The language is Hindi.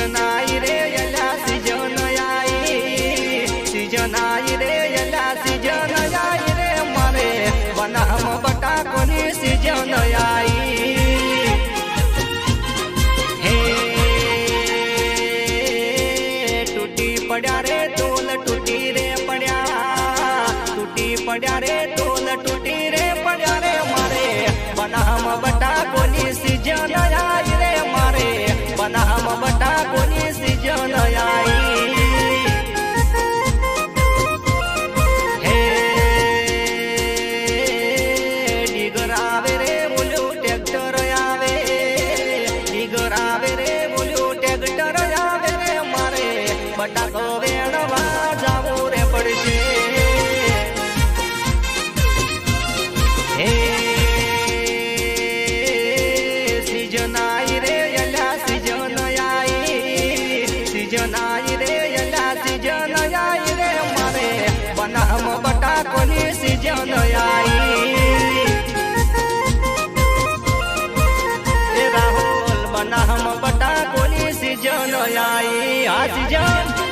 सीजन आई रे यला सीजन आई, सीजन आई रे यला सीजन आई रे मारे बनाम बटाकोनी सीजन आई। हे टूटी पड़ा रे तोल टूटी रे पड़ा, टूटी पड़ा रे तोल टूटी रे पड़ा रे मारे बनाम बटाकोनी सीजन आई रे मारे बनाम बटाकोनी सीजन आई। हे डीगर आवे रे बोलो ट्रैक्टर आवे, डीगर आवे रे बोलो ट्रैक्टर आवे रे मारे बटाको वेणवा जावो रे पड़शे। हे सीजन आई रे यला सीजन आई, सीजन आई रे यला सीजन आई रे मारे बनाम बटाकोनी सीजन आई। राहुल बनाम बटाकोनी सीजन आई आज।